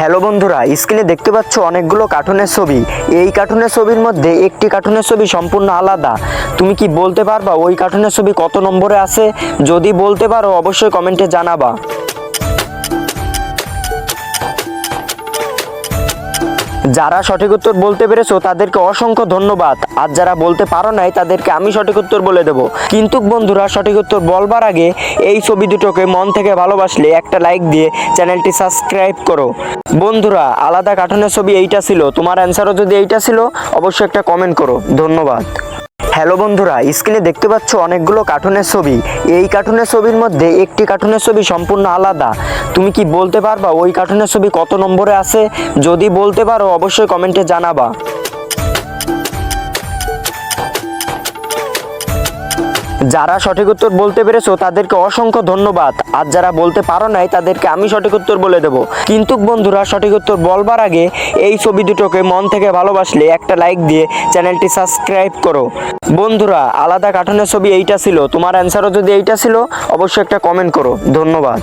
Hello বন্ধুরা, স্ক্রিনে দেখতে পাচ্ছ অনেকগুলো কার্টুনের ছবি। এই কার্টুনের ছবির মধ্যে একটি কার্টুনের ছবি সম্পূর্ণ আলাদা। তুমি কি বলতে পারবা ওই কার্টুনের ছবি কত নম্বরে আছে? যদি বলতে পারো অবশ্যই কমেন্টে জানাবা। যারা সঠিক উত্তর বলতে পেরেছো তাদেরকে অসংখ্য ধন্যবাদ, আর যারা বলতে পারো নাই তাদেরকে আমি সঠিক উত্তর বলে দেব। কিন্তু বন্ধুরা, সঠিক উত্তর বলবার আগে এই ছবি দুটোকে মন থেকে ভালোবাসলে একটা লাইক দিয়ে চ্যানেলটি সাবস্ক্রাইব করো। বন্ধুরা, আলাদা কার্টুনের ছবি এইটা ছিল, তোমার অ্যান্সারও যদি এইটা ছিল অবশ্যই একটা কমেন্ট করো। ধন্যবাদ। হ্যালো বন্ধুরা, স্ক্রিনে দেখতে পাচ্ছ অনেকগুলো কার্টুনের ছবি। এই কার্টুনের ছবির মধ্যে একটি কার্টুনের ছবি সম্পূর্ণ আলাদা। তুমি কি বলতে পারবা ওই কার্টুনের ছবি কত নম্বরে আছে? যদি বলতে পারো অবশ্যই কমেন্টে জানাবা। যারা সঠিক উত্তর বলতে পেরেছো তাদেরকে অসংখ্য ধন্যবাদ, আর যারা বলতে পারো নাই তাদেরকে আমি সঠিক উত্তর বলে দেব। কিন্তু বন্ধুরা, সঠিক উত্তর বলবার আগে এই ছবি দুটোকে মন থেকে ভালোবাসলে একটা লাইক দিয়ে চ্যানেলটি সাবস্ক্রাইব করো। বন্ধুরা, আলাদা কার্টুনের ছবি এইটা ছিল, তোমার অ্যান্সারও যদি এইটা ছিল অবশ্যই একটা কমেন্ট করো। ধন্যবাদ।